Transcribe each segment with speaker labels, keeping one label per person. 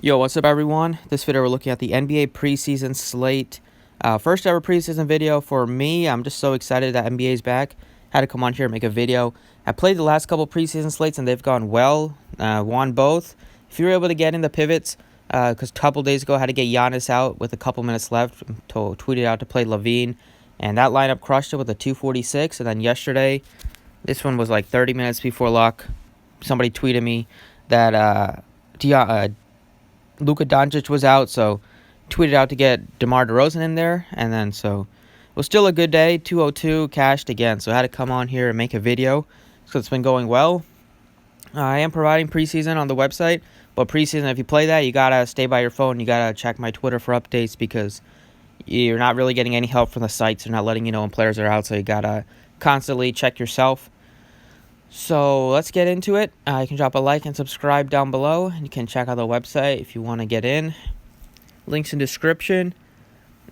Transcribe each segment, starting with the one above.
Speaker 1: Yo, what's up everyone? This video we're looking at the NBA preseason slate. First ever preseason video for me. I'm just so excited that NBA is back. Had to come on here and make a video. I played the last couple preseason slates and they've gone well. Won both. If you were able to get in the pivots, because a couple days ago I had to get Giannis out with a couple minutes left. Tweeted out to play Levine. And that lineup crushed it with a 246. And then yesterday, this one was like 30 minutes before lock. Somebody tweeted me that Luka Doncic was out, so tweeted out to get DeMar DeRozan in there, and then so it was still a good day. 202 cashed again, so I had to come on here and make a video, so it's been going well. I am providing preseason on the website, but preseason, if you play that, you gotta stay by your phone. You gotta check my Twitter for updates because you're not really getting any help from the sites. They're not letting you know when players are out, so you gotta constantly check yourself. So let's get into it. You can drop a like and subscribe down below. And you can check out the website if you want to get in. Links in description.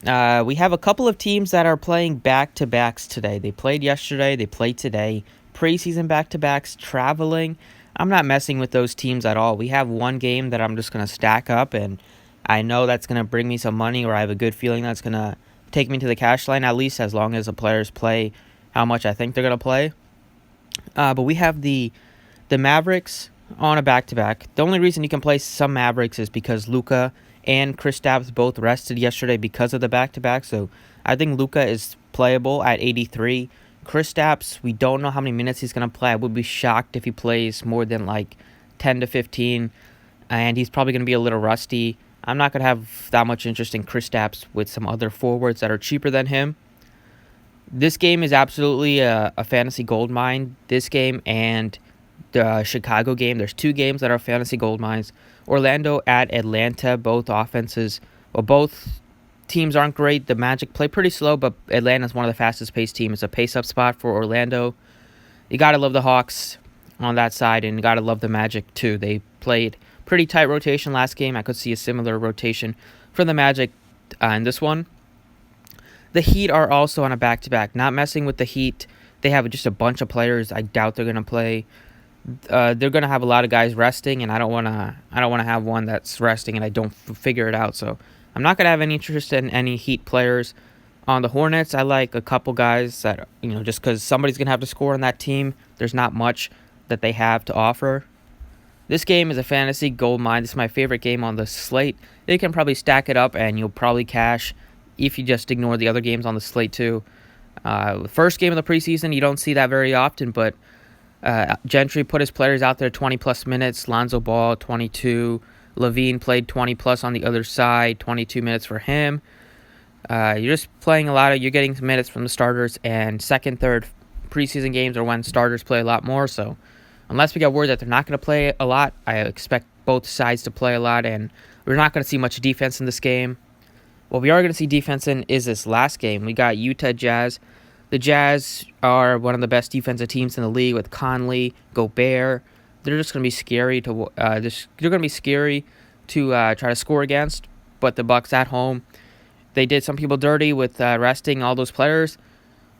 Speaker 1: We have a couple of teams that are playing back-to-backs today. They played yesterday. They played today. Preseason back-to-backs, traveling. I'm not messing with those teams at all. We have one game that I'm just going to stack up. And I know that's going to bring me some money, or I have a good feeling that's going to take me to the cash line, at least as long as the players play how much I think they're going to play. But we have the Mavericks on a back-to-back. The only reason you can play some Mavericks is because Luka and Kristaps both rested yesterday because of the back-to-back. So I think Luka is playable at 83. Kristaps, we don't know how many minutes he's going to play. I would be shocked if he plays more than like 10 to 15. And he's probably going to be a little rusty. I'm not going to have that much interest in Kristaps with some other forwards that are cheaper than him. This game is absolutely a fantasy gold mine. This game and the Chicago game. There's two games that are fantasy gold mines. Orlando at Atlanta. Both offenses, well, both teams aren't great. The Magic play pretty slow, but Atlanta's one of the fastest paced teams. It's a pace-up spot for Orlando. You got to love the Hawks on that side, and you got to love the Magic too. They played pretty tight rotation last game. I could see a similar rotation for the Magic in this one. The Heat are also on a back-to-back. Not messing with the Heat. They have just a bunch of players. I doubt they're gonna play. They're gonna have a lot of guys resting, and I don't wanna have one that's resting and I don't figure it out. So I'm not gonna have any interest in any Heat players. On the Hornets, I like a couple guys that just because somebody's gonna have to score on that team. There's not much that they have to offer. This game is a fantasy gold mine. This is my favorite game on the slate. They can probably stack it up, and you'll probably cash if you just ignore the other games on the slate too. The first game of the preseason, you don't see that very often, but Gentry put his players out there 20-plus minutes. Lonzo Ball, 22. Levine played 20-plus on the other side, 22 minutes for him. You're just playing you're getting some minutes from the starters, and second, third preseason games are when starters play a lot more, so unless we get word that they're not going to play a lot, I expect both sides to play a lot, and we're not going to see much defense in this game. What we are going to see defense in is this last game. We got Utah Jazz. The Jazz are one of the best defensive teams in the league with Conley, Gobert. They're just going to be scary to try to score against. But the Bucks at home, they did some people dirty with resting all those players,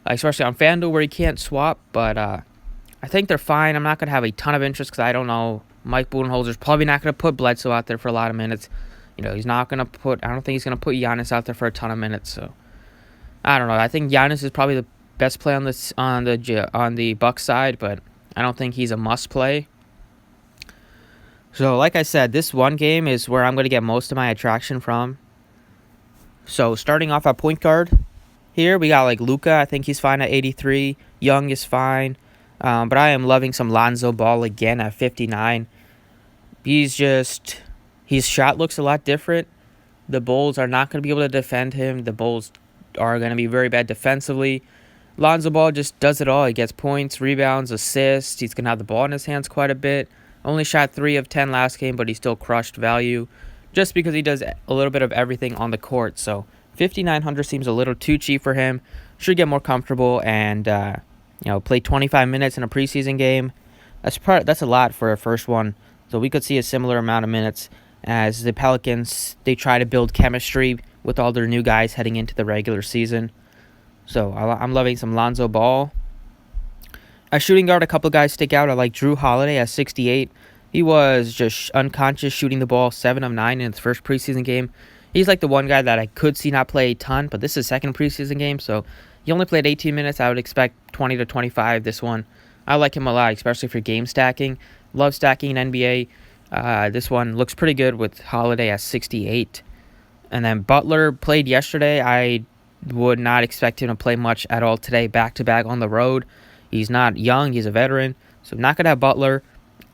Speaker 1: especially on FanDuel where you can't swap. But I think they're fine. I'm not going to have a ton of interest because I don't know. Mike Budenholzer's probably not going to put Bledsoe out there for a lot of minutes. He's not going to put... I don't think he's going to put Giannis out there for a ton of minutes. So, I don't know. I think Giannis is probably the best play on the Bucks side, but I don't think he's a must play. So, like I said, this one game is where I'm going to get most of my attraction from. So, starting off at point guard here, we got like Luka. I think he's fine at 83. Young is fine. But I am loving some Lonzo Ball again at 59. His shot looks a lot different. The Bulls are not going to be able to defend him. The Bulls are going to be very bad defensively. Lonzo Ball just does it all. He gets points, rebounds, assists. He's going to have the ball in his hands quite a bit. Only shot 3 of 10 last game, but he still crushed value just because he does a little bit of everything on the court. So 5,900 seems a little too cheap for him. Should get more comfortable and play 25 minutes in a preseason game. That's a lot for a first one. So we could see a similar amount of minutes as the Pelicans. They try to build chemistry with all their new guys heading into the regular season. So I'm loving some Lonzo Ball. At shooting guard, a couple guys stick out. I like Drew Holiday at 68. He was just unconscious shooting the ball 7 of 9 in his first preseason game. He's like the one guy that I could see not play a ton, but this is his second preseason game, so he only played 18 minutes. I would expect 20 to 25 this one. I like him a lot, especially for game stacking. Love stacking in NBA. This one looks pretty good with Holiday at 68. And then Butler played yesterday. I would not expect him to play much at all today, back-to-back on the road. He's not young. He's a veteran, so not going to have Butler.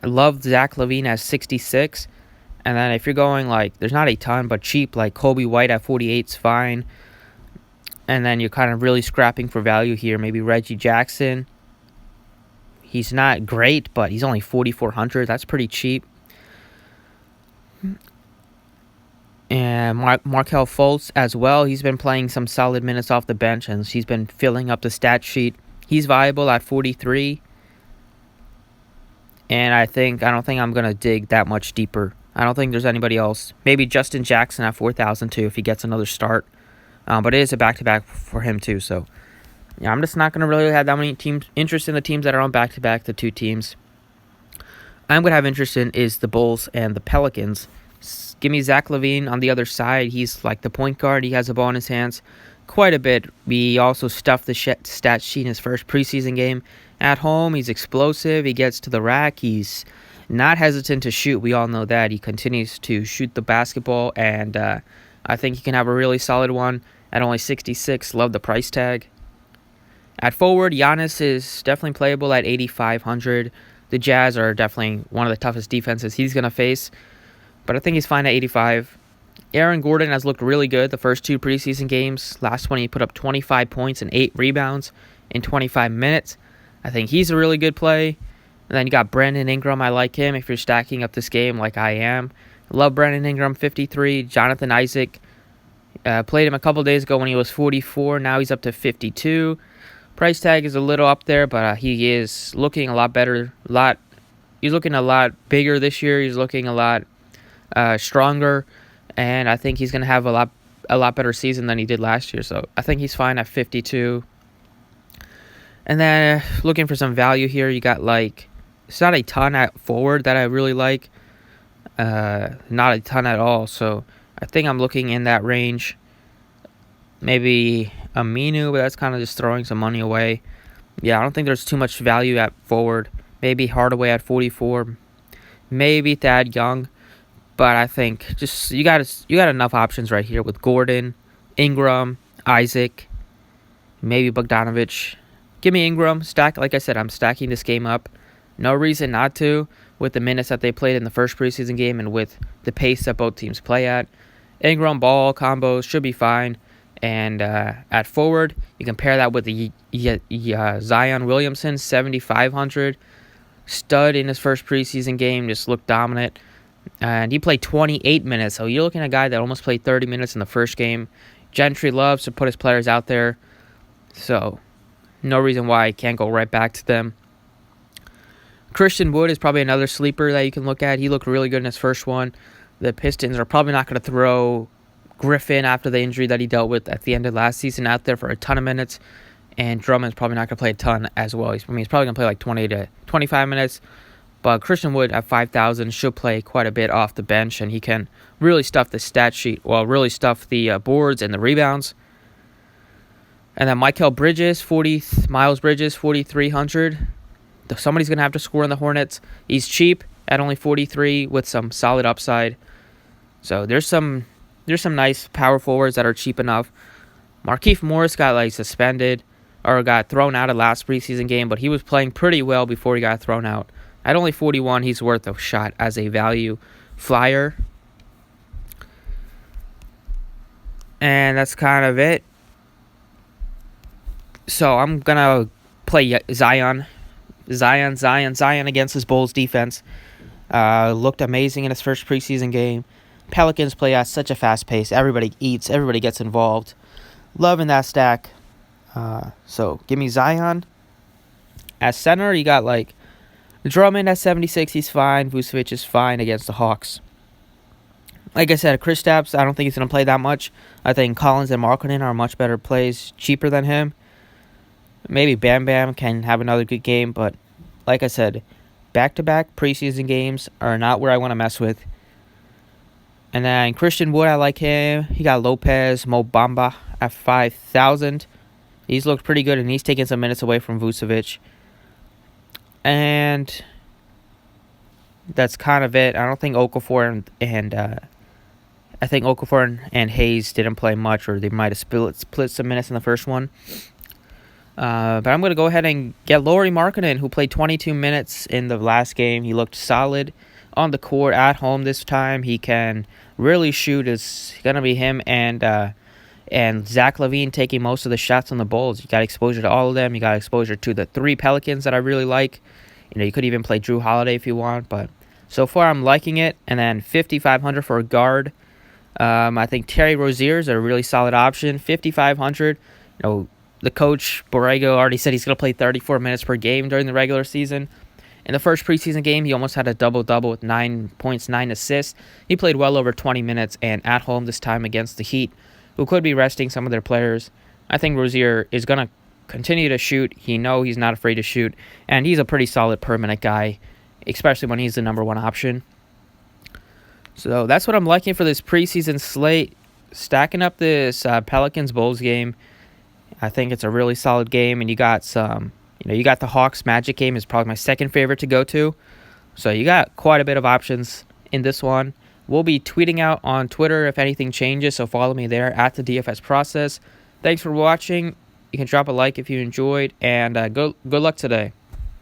Speaker 1: I love Zach LaVine at 66. And then if you're going, like, there's not a ton, but cheap, like Kobe White at 48 is fine. And then you're kind of really scrapping for value here. Maybe Reggie Jackson. He's not great, but he's only 4,400. That's pretty cheap. And Markelle Fultz as well. He's been playing some solid minutes off the bench, and he's been filling up the stat sheet. He's viable at 43. And I don't think I'm going to dig that much deeper. I don't think there's anybody else. Maybe Justin Jackson at 4,000 too if he gets another start. But it is a back-to-back for him too. So, yeah, I'm just not going to really have that many teams interest in the teams that are on back-to-back, the two teams I'm going to have interest in is the Bulls and the Pelicans. Give me Zach LaVine on the other side. He's like the point guard. He has the ball in his hands quite a bit. We also stuffed the stat sheet in his first preseason game. At home, he's explosive. He gets to the rack. He's not hesitant to shoot. We all know that. He continues to shoot the basketball, and I think he can have a really solid one at only 66. Love the price tag. At forward, Giannis is definitely playable at 8,500. The Jazz are definitely one of the toughest defenses he's going to face, but I think he's fine at 85. Aaron Gordon has looked really good the first two preseason games. Last one, he put up 25 points and 8 rebounds in 25 minutes. I think he's a really good play. And then you got Brandon Ingram. I like him if you're stacking up this game like I am. Love Brandon Ingram, 53. Jonathan Isaac, played him a couple days ago when he was 44. Now he's up to 52. Price tag is a little up there, but he is looking a lot better. He's looking a lot bigger this year. He's looking a lot stronger, and I think he's going to have a lot better season than he did last year. So I think he's fine at 52. And then looking for some value here, you got it's not a ton at forward that I really like. Not a ton at all. So I think I'm looking in that range. Maybe Aminu, but that's kind of just throwing some money away. Yeah, I don't think there's too much value at forward. Maybe Hardaway at 44. Maybe Thad Young. But I think just you got enough options right here with Gordon, Ingram, Isaac, maybe Bogdanovich. Give me Ingram. Like I said, I'm stacking this game up. No reason not to with the minutes that they played in the first preseason game and with the pace that both teams play at. Ingram ball combos should be fine. And at forward, you compare that with the Zion Williamson, 7,500. Stud in his first preseason game, just looked dominant. And he played 28 minutes, so you're looking at a guy that almost played 30 minutes in the first game. Gentry loves to put his players out there, so no reason why I can't go right back to them. Christian Wood is probably another sleeper that you can look at. He looked really good in his first one. The Pistons are probably not going to throw Griffin after the injury that he dealt with at the end of last season out there for a ton of minutes, and Drummond's probably not going to play a ton as well. He's probably going to play like 20 to 25 minutes. But Christian Wood at 5,000 should play quite a bit off the bench, and he can really stuff the stat sheet, really stuff the boards and the rebounds. And then Miles Bridges, 4,300. Somebody's going to have to score in the Hornets. He's cheap at only 43 with some solid upside. So there's some nice power forwards that are cheap enough. Markieff Morris got suspended or got thrown out of last preseason game, but he was playing pretty well before he got thrown out. At only 41, he's worth a shot as a value flyer. And that's kind of it. So I'm going to play Zion against his Bulls defense. Looked amazing in his first preseason game. Pelicans play at such a fast pace. Everybody eats. Everybody gets involved. Loving that stack. So give me Zion. At center, you got Drummond at 76, he's fine. Vucevic is fine against the Hawks. Like I said, Kristaps, I don't think he's going to play that much. I think Collins and Markkanen are much better plays, cheaper than him. Maybe Bam Bam can have another good game, but like I said, back-to-back preseason games are not where I want to mess with. And then Christian Wood, I like him. He got Lopez, Mo Bamba at 5,000. He's looked pretty good, and he's taking some minutes away from Vucevic. And that's kind of it. I don't think Okafor I think Okafor and Hayes didn't play much, or they might have split some minutes in the first one. But I'm going to go ahead and get Lauri Markkanen, who played 22 minutes in the last game. He looked solid on the court at home this time. He can really shoot. It's going to be him and Zach LaVine taking most of the shots on the Bulls. You got exposure to all of them. You got exposure to the 3 Pelicans that I really like. You could even play Drew Holiday if you want, but so far I'm liking it. And then 5,500 for a guard. I think Terry Rozier is a really solid option. 5,500. The coach Borrego already said he's going to play 34 minutes per game during the regular season. In the first preseason game, he almost had a double-double with 9 points, 9 assists. He played well over 20 minutes, and at home this time against the Heat, who could be resting some of their players. I think Rozier is going to continue to shoot. He's not afraid to shoot, and he's a pretty solid permanent guy, especially when he's the number 1 option. So that's what I'm liking for this preseason slate. Stacking up this Pelicans-Bulls game, I think it's a really solid game, and you got some... you got the Hawks Magic game is probably my second favorite to go to. So you got quite a bit of options in this one. We'll be tweeting out on Twitter if anything changes, so follow me there at the DFS Process. Thanks for watching. You can drop a like if you enjoyed, and good luck today.